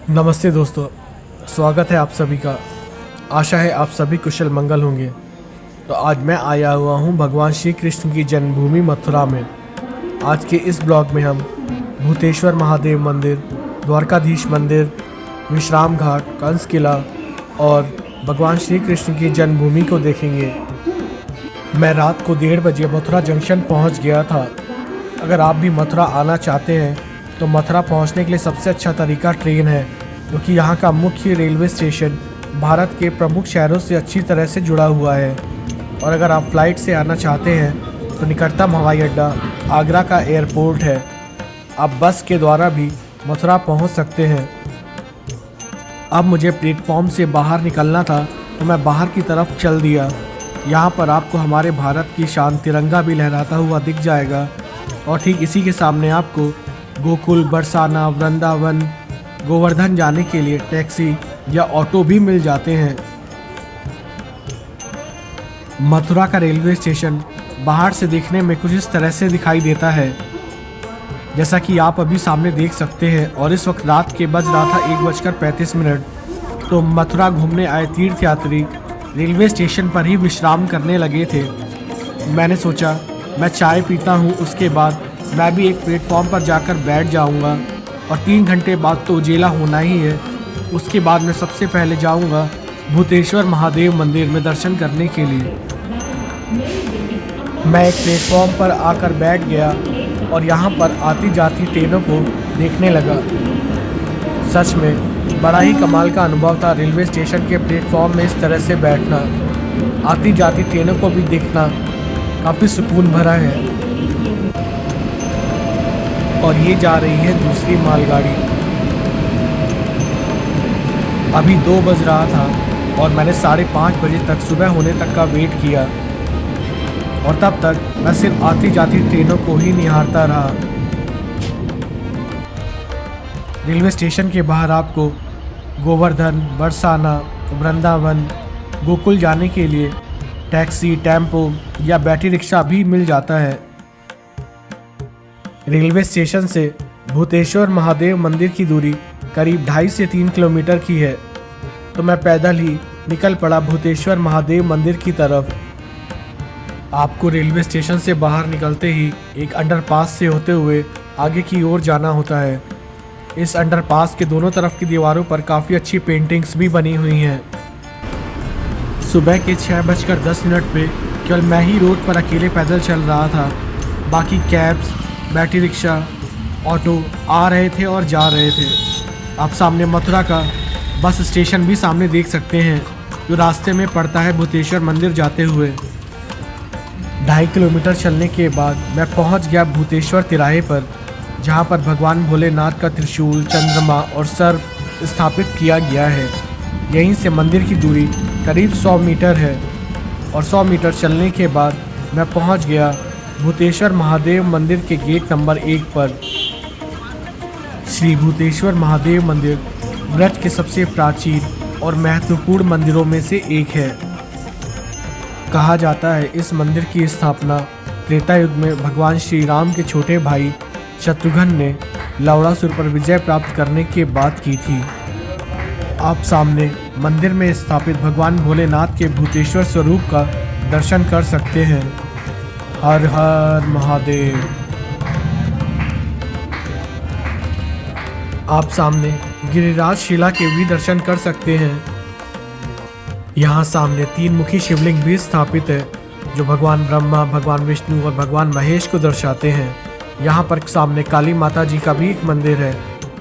नमस्ते दोस्तों, स्वागत है आप सभी का। आशा है आप सभी कुशल मंगल होंगे। तो आज मैं आया हुआ हूँ भगवान श्री कृष्ण की जन्मभूमि मथुरा में। आज के इस ब्लॉग में हम भूतेश्वर महादेव मंदिर, द्वारकाधीश मंदिर, विश्राम घाट, कंस किला और भगवान श्री कृष्ण की जन्मभूमि को देखेंगे। मैं रात को 1:30 बजे मथुरा जंक्शन पहुँच गया था। अगर आप भी मथुरा आना चाहते हैं तो मथुरा पहुंचने के लिए सबसे अच्छा तरीका ट्रेन है, क्योंकि यहाँ का मुख्य रेलवे स्टेशन भारत के प्रमुख शहरों से अच्छी तरह से जुड़ा हुआ है। और अगर आप फ्लाइट से आना चाहते हैं तो निकटतम हवाई अड्डा आगरा का एयरपोर्ट है। आप बस के द्वारा भी मथुरा पहुंच सकते हैं। अब मुझे प्लेटफॉर्म से बाहर निकलना था तो मैं बाहर की तरफ चल दिया। यहाँ पर आपको हमारे भारत की शान तिरंगा भी लहराता हुआ दिख जाएगा। और ठीक इसी के सामने आपको गोकुल, बरसाना, वृंदावन, गोवर्धन जाने के लिए टैक्सी या ऑटो भी मिल जाते हैं। मथुरा का रेलवे स्टेशन बाहर से देखने में कुछ इस तरह से दिखाई देता है, जैसा कि आप अभी सामने देख सकते हैं। और इस वक्त रात के बज रहा था 1:35। तो मथुरा घूमने आए तीर्थयात्री रेलवे स्टेशन पर ही विश्राम करने लगे थे। मैंने सोचा मैं चाय पीता हूँ, उसके बाद मैं भी एक प्लेटफॉर्म पर जाकर बैठ जाऊंगा। और 3 घंटे बाद तो उजेला होना ही है। उसके बाद मैं सबसे पहले जाऊंगा भूतेश्वर महादेव मंदिर में दर्शन करने के लिए। मैं एक प्लेटफॉर्म पर आकर बैठ गया और यहाँ पर आती जाती ट्रेनों को देखने लगा। सच में बड़ा ही कमाल का अनुभव था रेलवे स्टेशन के प्लेटफॉर्म में इस तरह से बैठना। आती जाती ट्रेनों को भी देखना काफ़ी सुकून भरा है। और ये जा रही है दूसरी मालगाड़ी। अभी 2 बज रहा था और मैंने 5:30 बजे तक सुबह होने तक का वेट किया। और तब तक मैं सिर्फ आती जाती ट्रेनों को ही निहारता रहा। रेलवे स्टेशन के बाहर आपको गोवर्धन, बरसाना, वृंदावन, गोकुल जाने के लिए टैक्सी, टेम्पो या बैटरी रिक्शा भी मिल जाता है। रेलवे स्टेशन से भूतेश्वर महादेव मंदिर की दूरी करीब 2.5 से 3 किलोमीटर की है। तो मैं पैदल ही निकल पड़ा भूतेश्वर महादेव मंदिर की तरफ। आपको रेलवे स्टेशन से बाहर निकलते ही एक अंडरपास से होते हुए आगे की ओर जाना होता है। इस अंडरपास के दोनों तरफ की दीवारों पर काफ़ी अच्छी पेंटिंग्स भी बनी हुई हैं। सुबह के 6:10 पे केवल मैं ही रोड पर अकेले पैदल चल रहा था। बाकी कैब्स, बैटरी रिक्शा, ऑटो आ रहे थे और जा रहे थे। आप सामने मथुरा का बस स्टेशन भी सामने देख सकते हैं, जो रास्ते में पड़ता है भूतेश्वर मंदिर जाते हुए। 2.5 किलोमीटर चलने के बाद मैं पहुंच गया भूतेश्वर तिराहे पर, जहां पर भगवान भोलेनाथ का त्रिशूल, चंद्रमा और सर्प स्थापित किया गया है। यहीं से मंदिर की दूरी करीब 100 मीटर है। और 100 मीटर चलने के बाद मैं पहुंच गया भूतेश्वर महादेव मंदिर के गेट नंबर 1 पर। श्री भूतेश्वर महादेव मंदिर ब्रज के सबसे प्राचीन और महत्वपूर्ण मंदिरों में से एक है। कहा जाता है इस मंदिर की स्थापना त्रेता युग में भगवान श्री राम के छोटे भाई शत्रुघ्न ने लवणासुर पर विजय प्राप्त करने के बाद की थी। आप सामने मंदिर में स्थापित भगवान भोलेनाथ के भूतेश्वर स्वरूप का दर्शन कर सकते हैं। हर हर महादेव। आप सामने गिरिराज शिला के भी दर्शन कर सकते हैं। यहाँ सामने 3 मुखी शिवलिंग भी स्थापित है, जो भगवान ब्रह्मा, भगवान विष्णु और भगवान महेश को दर्शाते हैं। यहाँ पर सामने काली माता जी का भी एक मंदिर है।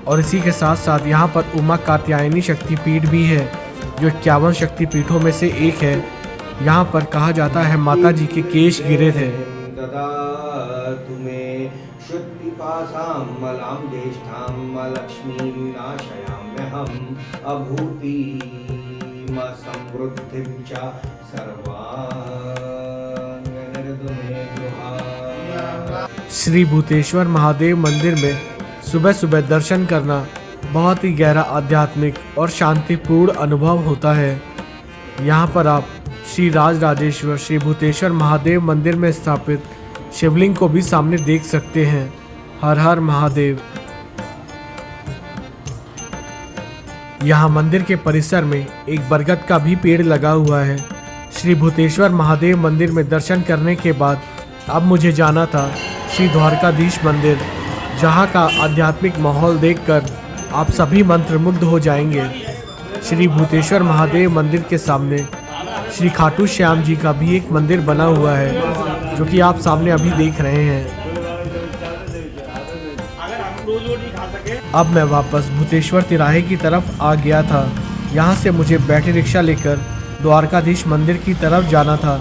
और इसी के साथ साथ यहाँ पर उमा कात्यायनी शक्तिपीठ भी है, जो 51 शक्तिपीठों में से एक है। यहाँ पर कहा जाता है माता जी के केश गिरे थे। श्री भूतेश्वर महादेव मंदिर में सुबह सुबह दर्शन करना बहुत ही गहरा आध्यात्मिक और शांतिपूर्ण अनुभव होता है। यहाँ पर आप श्री राजराजेश्वर श्री भूतेश्वर महादेव मंदिर में स्थापित शिवलिंग को भी सामने देख सकते हैं। हर हर महादेव। यहाँ मंदिर के परिसर में एक बरगद का भी पेड़ लगा हुआ है। श्री भूतेश्वर महादेव मंदिर में दर्शन करने के बाद अब मुझे जाना था श्री द्वारकाधीश मंदिर, जहाँ का आध्यात्मिक माहौल देखकर आप सभी मंत्रमुग्ध हो जाएंगे। श्री भूतेश्वर महादेव मंदिर के सामने श्री खाटू श्याम जी का भी एक मंदिर बना हुआ है, जो कि आप सामने अभी देख रहे हैं। अब मैं वापस भूतेश्वर तिराहे की तरफ आ गया था। यहाँ से मुझे बैटरी रिक्शा लेकर द्वारकाधीश मंदिर की तरफ जाना था।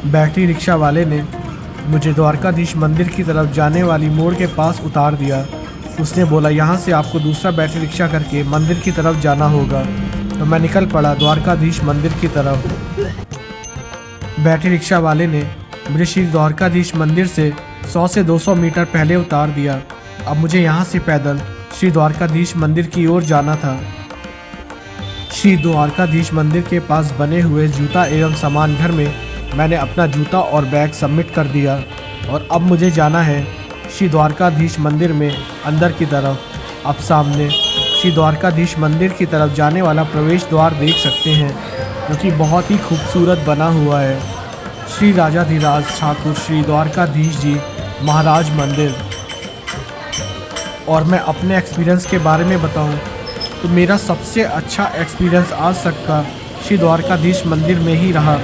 बैटरी रिक्शा वाले ने मुझे द्वारकाधीश मंदिर की तरफ जाने वाली मोड़ के पास उतार दिया। उसने बोला यहाँ से आपको दूसरा बैटरी रिक्शा करके मंदिर की तरफ जाना होगा। तो मैं निकल पड़ा द्वारकाधीश मंदिर की तरफ। बैटरी रिक्शा वाले ने मुझे श्री द्वारकाधीश मंदिर से 100 से 200 मीटर पहले उतार दिया। अब मुझे यहाँ से पैदल श्री द्वारकाधीश मंदिर की ओर जाना था। श्री द्वारकाधीश मंदिर के पास बने हुए जूता एवं सामान घर में मैंने अपना जूता और बैग सबमिट कर दिया और अब मुझे जाना है श्री द्वारकाधीश मंदिर में अंदर की तरफ। अब सामने श्री द्वारकाधीश मंदिर की तरफ जाने वाला प्रवेश द्वार देख सकते हैं, जो कि बहुत ही खूबसूरत बना हुआ है। श्री राजाधिराज ठाकुर श्री द्वारकाधीश जी महाराज मंदिर। और मैं अपने एक्सपीरियंस के बारे में बताऊं तो मेरा सबसे अच्छा एक्सपीरियंस आज तक का श्री द्वारकाधीश मंदिर में ही रहा।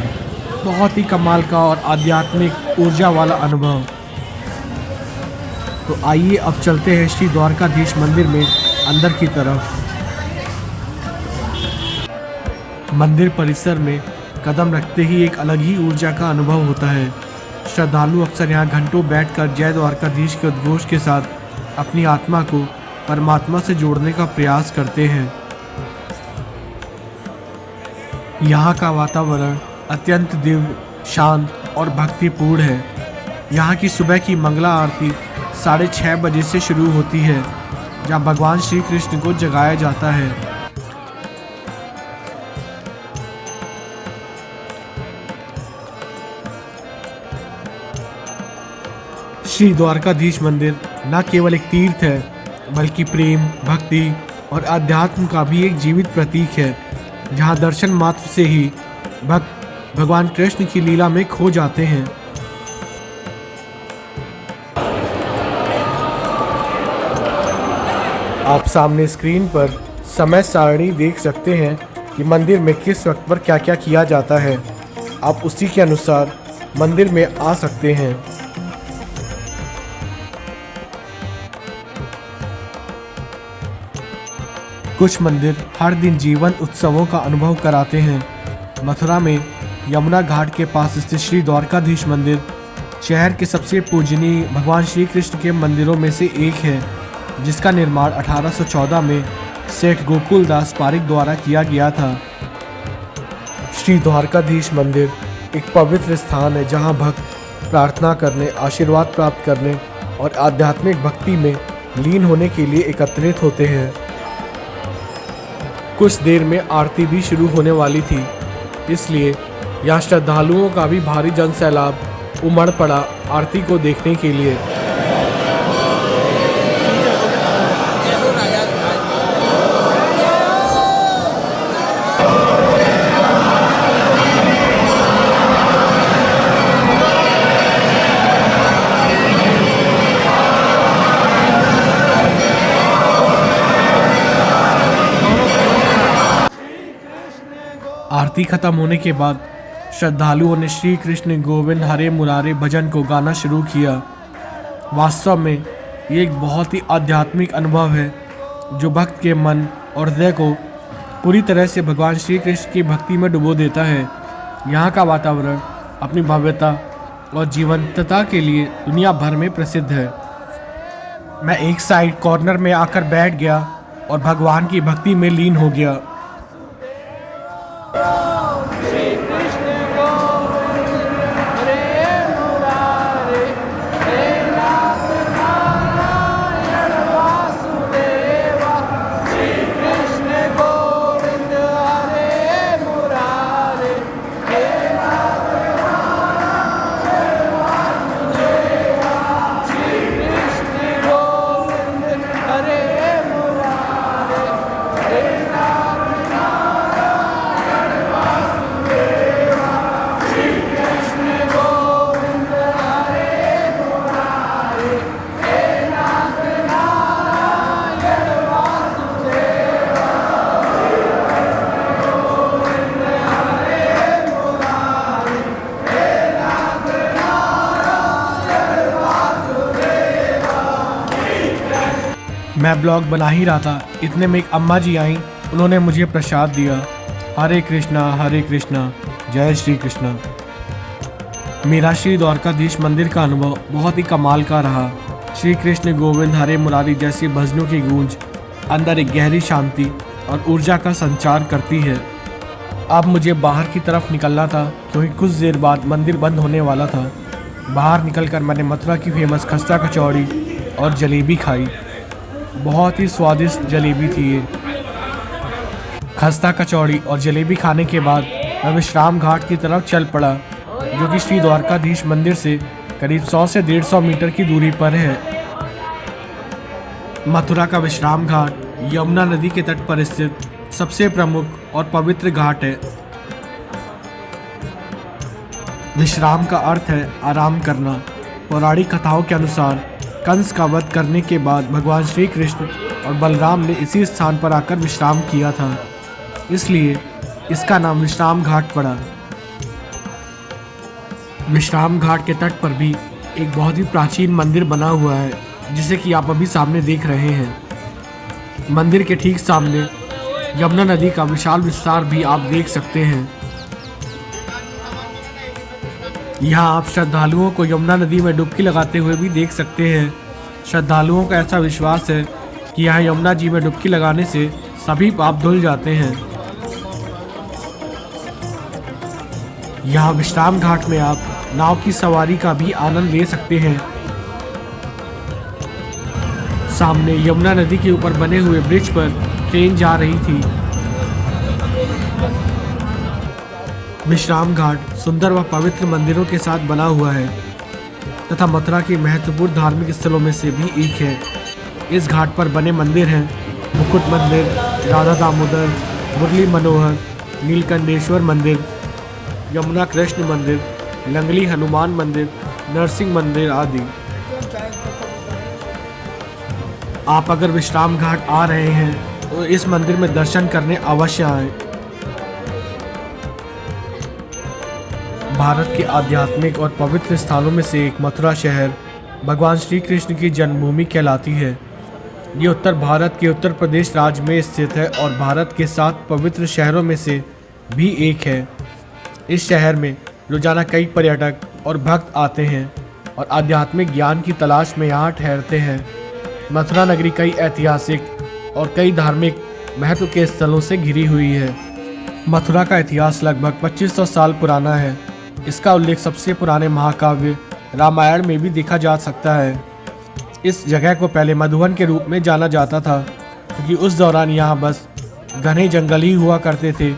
बहुत ही कमाल का और आध्यात्मिक ऊर्जा वाला अनुभव। तो आइए अब चलते हैं श्री द्वारकाधीश मंदिर में अंदर की तरफ। मंदिर परिसर में कदम रखते ही एक अलग ही ऊर्जा का अनुभव होता है। श्रद्धालु अक्सर यहाँ घंटों बैठकर जय द्वारकाधीश के उद्घोष के साथ अपनी आत्मा को परमात्मा से जोड़ने का प्रयास करते हैं। यहाँ का वातावरण अत्यंत दिव्य, शांत और भक्तिपूर्ण है। यहाँ की सुबह की मंगला आरती 6:30 बजे से शुरू होती है, जहाँ भगवान श्री कृष्ण को जगाया जाता है। श्री द्वारकाधीश मंदिर न केवल एक तीर्थ है, बल्कि प्रेम, भक्ति और आध्यात्म का भी एक जीवित प्रतीक है, जहाँ दर्शन मात्र से ही भक्त भगवान कृष्ण की लीला में खो जाते हैं। आप सामने स्क्रीन पर समय सारणी देख सकते हैं कि मंदिर में किस वक्त पर क्या क्या किया जाता है। आप उसी के अनुसार मंदिर में आ सकते हैं। कुछ मंदिर हर दिन जीवन उत्सवों का अनुभव कराते हैं। मथुरा में यमुना घाट के पास स्थित श्री द्वारकाधीश मंदिर शहर के सबसे पूजनीय भगवान श्री कृष्ण के मंदिरों में से एक है, जिसका निर्माण 1814 में सेठ गोकुलदास पारिक द्वारा किया गया था। श्री द्वारकाधीश मंदिर एक पवित्र स्थान है, जहां भक्त प्रार्थना करने, आशीर्वाद प्राप्त करने और आध्यात्मिक भक्ति में लीन होने के लिए एकत्रित होते हैं। कुछ देर में आरती भी शुरू होने वाली थी, इसलिए यहाँ श्रद्धालुओं का भी भारी जनसैलाब उमड़ पड़ा आरती को देखने के लिए। आरती खत्म होने के बाद श्रद्धालुओं ने श्री कृष्ण गोविंद हरे मुरारे भजन को गाना शुरू किया। वास्तव में ये एक बहुत ही आध्यात्मिक अनुभव है, जो भक्त के मन और हृदय को पूरी तरह से भगवान श्री कृष्ण की भक्ति में डुबो देता है। यहाँ का वातावरण अपनी भव्यता और जीवंतता के लिए दुनिया भर में प्रसिद्ध है। मैं एक साइड कॉर्नर में आकर बैठ गया और भगवान की भक्ति में लीन हो गया। मैं ब्लॉग बना ही रहा था, इतने में एक अम्मा जी आई। उन्होंने मुझे प्रसाद दिया। हरे कृष्णा जय श्री कृष्णा। मेरा श्री द्वारकाधीश मंदिर का अनुभव बहुत ही कमाल का रहा। श्री कृष्ण गोविंद हरे मुरारी जैसी भजनों की गूंज अंदर एक गहरी शांति और ऊर्जा का संचार करती है। अब मुझे बाहर की तरफ निकलना था क्योंकि कुछ देर बाद मंदिर बंद होने वाला था। बाहर निकलकर मैंने मथुरा की फेमस खस्ता कचौड़ी और जलेबी खाई। बहुत ही स्वादिष्ट जलेबी थी ये। खस्ता कचौड़ी और जलेबी खाने के बाद मैं विश्राम घाट की तरफ चल पड़ा, जो कि श्री द्वारकाधीश मंदिर से करीब 100 से 150 मीटर की दूरी पर है। मथुरा का विश्राम घाट यमुना नदी के तट पर स्थित सबसे प्रमुख और पवित्र घाट है। विश्राम का अर्थ है आराम करना। पौराणिक कथाओं के अनुसार कंस का वध करने के बाद भगवान श्री कृष्ण और बलराम ने इसी स्थान पर आकर विश्राम किया था, इसलिए इसका नाम विश्राम घाट पड़ा। विश्राम घाट के तट पर भी एक बहुत ही प्राचीन मंदिर बना हुआ है, जिसे कि आप अभी सामने देख रहे हैं। मंदिर के ठीक सामने यमुना नदी का विशाल विस्तार भी आप देख सकते हैं। यहाँ आप श्रद्धालुओं को यमुना नदी में डुबकी लगाते हुए भी देख सकते हैं। श्रद्धालुओं का ऐसा विश्वास है कि यहाँ यमुना जी में डुबकी लगाने से सभी पाप धुल जाते हैं। यहाँ विश्राम घाट में आप नाव की सवारी का भी आनंद ले सकते हैं। सामने यमुना नदी के ऊपर बने हुए ब्रिज पर ट्रेन जा रही थी। विश्राम घाट सुंदर व पवित्र मंदिरों के साथ बना हुआ है तथा मथुरा के महत्वपूर्ण धार्मिक स्थलों में से भी एक है। इस घाट पर बने मंदिर हैं मुकुट मंदिर, राधा दामोदर, मुरली मनोहर, नीलकंठेश्वर मंदिर, यमुना कृष्ण मंदिर, लंगली हनुमान मंदिर, नरसिंह मंदिर आदि। आप अगर विश्राम घाट आ रहे हैं तो इस मंदिर में दर्शन करने अवश्य आएं। भारत के आध्यात्मिक और पवित्र स्थानों में से एक मथुरा शहर भगवान श्री कृष्ण की जन्मभूमि कहलाती है। ये उत्तर भारत के उत्तर प्रदेश राज्य में स्थित है और भारत के 7 पवित्र शहरों में से भी एक है। इस शहर में रोजाना कई पर्यटक और भक्त आते हैं और आध्यात्मिक ज्ञान की तलाश में यहाँ ठहरते हैं। मथुरा नगरी कई ऐतिहासिक और कई धार्मिक महत्व के स्थलों से घिरी हुई है। मथुरा का इतिहास लगभग 2500 साल पुराना है। इसका उल्लेख सबसे पुराने महाकाव्य रामायण में भी देखा जा सकता है। इस जगह को पहले मधुवन के रूप में जाना जाता था, क्योंकि उस दौरान यहाँ बस घने जंगल ही हुआ करते थे,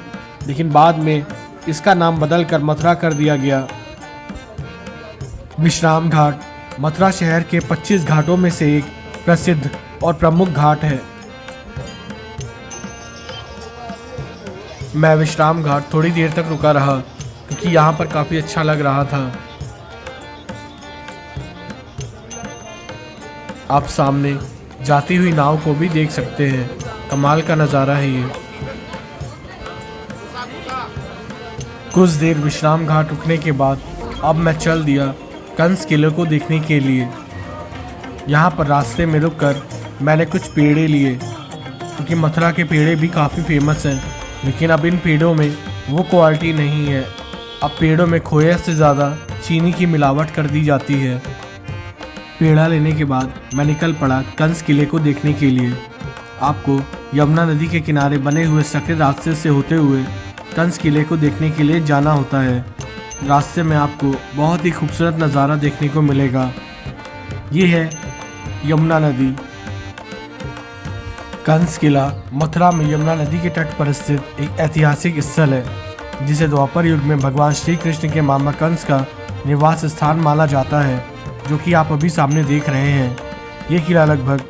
लेकिन बाद में इसका नाम बदल कर मथुरा कर दिया गया। विश्राम घाट मथुरा शहर के 25 घाटों में से एक प्रसिद्ध और प्रमुख घाट है। मैं विश्राम घाट थोड़ी देर तक रुका रहा क्योंकि यहाँ पर काफ़ी अच्छा लग रहा था। आप सामने जाती हुई नाव को भी देख सकते हैं। कमाल का नज़ारा है ये। कुछ देर विश्राम घाट रुकने के बाद अब मैं चल दिया कंस किले को देखने के लिए। यहाँ पर रास्ते में रुककर मैंने कुछ पेड़े लिए, क्योंकि मथुरा के पेड़े भी काफ़ी फेमस हैं, लेकिन अब इन पेड़ों में वो क्वालिटी नहीं है। अब पेड़ों में खोया से ज़्यादा चीनी की मिलावट कर दी जाती है। पेड़ा लेने के बाद मैं निकल पड़ा कंस किले को देखने के लिए। आपको यमुना नदी के किनारे बने हुए सकरे रास्ते से होते हुए कंस किले को देखने के लिए जाना होता है। रास्ते में आपको बहुत ही खूबसूरत नज़ारा देखने को मिलेगा। ये है यमुना नदी। कंस किला मथुरा में यमुना नदी के तट पर स्थित एक ऐतिहासिक स्थल है, जिसे द्वापर युग में भगवान श्री कृष्ण के मामा कंस का निवास स्थान माना जाता है, जो कि आप अभी सामने देख रहे हैं। ये किला लगभग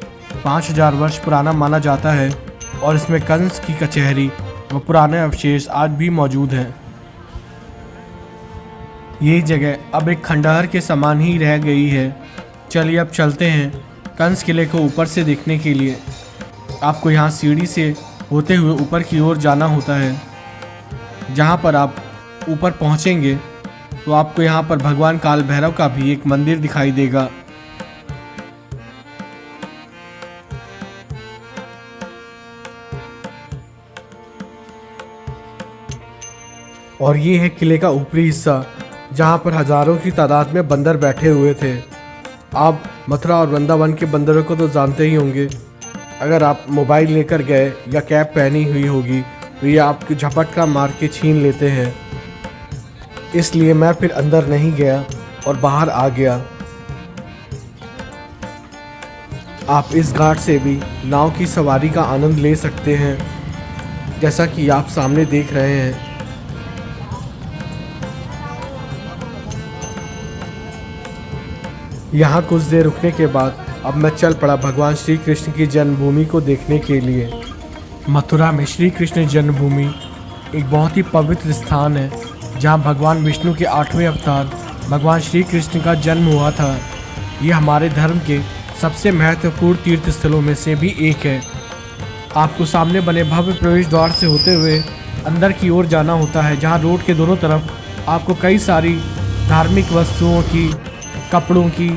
5000 वर्ष पुराना माना जाता है और इसमें कंस की कचहरी व पुराने अवशेष आज भी मौजूद हैं। ये जगह अब एक खंडहर के समान ही रह गई है। चलिए अब चलते हैं कंस किले को ऊपर से देखने के लिए। आपको यहाँ सीढ़ी से होते हुए ऊपर की ओर जाना होता है। जहाँ पर आप ऊपर पहुँचेंगे तो आपको यहाँ पर भगवान काल भैरव का भी एक मंदिर दिखाई देगा। और ये है किले का ऊपरी हिस्सा, जहाँ पर हजारों की तादाद में बंदर बैठे हुए थे। आप मथुरा और वृंदावन के बंदरों को तो जानते ही होंगे। अगर आप मोबाइल लेकर गए या कैप पहनी हुई होगी तो ये आपको झपटका मार के छीन लेते हैं। इसलिए मैं फिर अंदर नहीं गया और बाहर आ गया। आप इस घाट से भी नाव की सवारी का आनंद ले सकते हैं, जैसा कि आप सामने देख रहे हैं। यहाँ कुछ देर रुकने के बाद अब मैं चल पड़ा भगवान श्री कृष्ण की जन्मभूमि को देखने के लिए। मथुरा में श्री कृष्ण जन्मभूमि एक बहुत ही पवित्र स्थान है, जहाँ भगवान विष्णु के 8वें अवतार भगवान श्री कृष्ण का जन्म हुआ था। ये हमारे धर्म के सबसे महत्वपूर्ण तीर्थ स्थलों में से भी एक है। आपको सामने बने भव्य प्रवेश द्वार से होते हुए अंदर की ओर जाना होता है, जहाँ रोड के दोनों तरफ आपको कई सारी धार्मिक वस्तुओं की, कपड़ों की,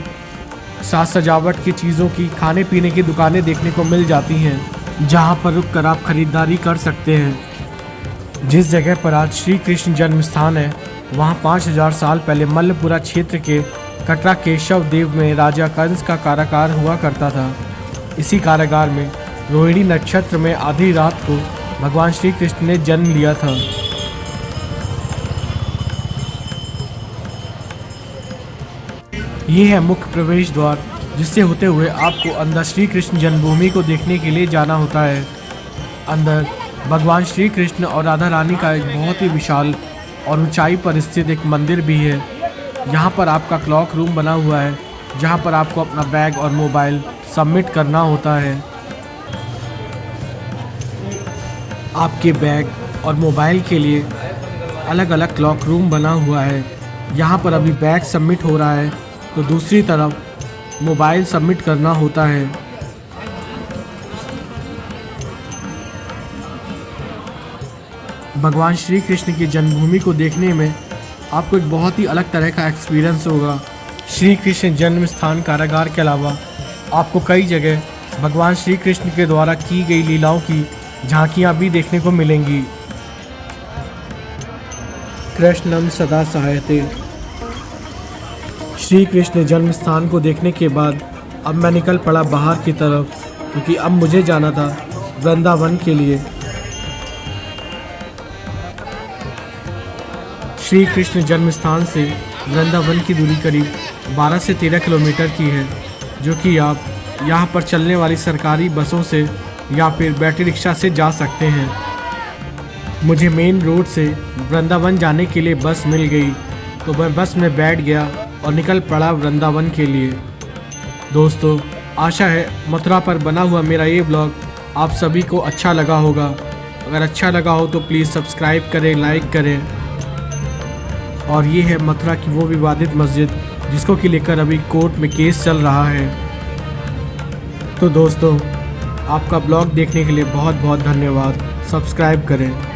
साज सजावट की चीज़ों की, खाने पीने की दुकानें देखने को मिल जाती हैं, जहां पर रुककर आप खरीदारी कर सकते हैं। जिस जगह पर आज श्री कृष्ण जन्म स्थान है, वहां 5000 साल पहले मल्लपुरा क्षेत्र के कटरा केशव देव में राजा कंस का कारागार हुआ करता था। इसी कारागार में रोहिणी नक्षत्र में आधी रात को भगवान श्री कृष्ण ने जन्म लिया था। ये है मुख्य प्रवेश द्वार, जिससे होते हुए आपको अंदर श्री कृष्ण जन्मभूमि को देखने के लिए जाना होता है। अंदर भगवान श्री कृष्ण और राधा रानी का एक बहुत ही विशाल और ऊंचाई पर स्थित एक मंदिर भी है। यहाँ पर आपका क्लॉक रूम बना हुआ है, जहाँ पर आपको अपना बैग और मोबाइल सबमिट करना होता है। आपके बैग और मोबाइल के लिए अलग अलग क्लॉक रूम बना हुआ है। यहाँ पर अभी बैग सबमिट हो रहा है, तो दूसरी तरफ मोबाइल सबमिट करना होता है। भगवान श्री कृष्ण की जन्मभूमि को देखने में आपको एक बहुत ही अलग तरह का एक्सपीरियंस होगा। श्री कृष्ण जन्म स्थान कारागार के अलावा आपको कई जगह भगवान श्री कृष्ण के द्वारा की गई लीलाओं की झांकियाँ भी देखने को मिलेंगी। कृष्णम सदा सहायते। श्री कृष्ण जन्म स्थान को देखने के बाद अब मैं निकल पड़ा बाहर की तरफ, क्योंकि अब मुझे जाना था वृंदावन के लिए। श्री कृष्ण जन्म स्थान से वृंदावन की दूरी करीब 12 से 13 किलोमीटर की है, जो कि आप यहाँ पर चलने वाली सरकारी बसों से या फिर बैटरी रिक्शा से जा सकते हैं। मुझे मेन रोड से वृंदावन जाने के लिए बस मिल गई, तो मैं बस में बैठ गया और निकल पड़ा वृंदावन के लिए। दोस्तों, आशा है मथुरा पर बना हुआ मेरा ये ब्लॉग आप सभी को अच्छा लगा होगा। अगर अच्छा लगा हो तो प्लीज़ सब्सक्राइब करें, लाइक करें। और ये है मथुरा की वो विवादित मस्जिद जिसको कि लेकर अभी कोर्ट में केस चल रहा है। तो दोस्तों, आपका ब्लॉग देखने के लिए बहुत बहुत धन्यवाद। सब्सक्राइब करें।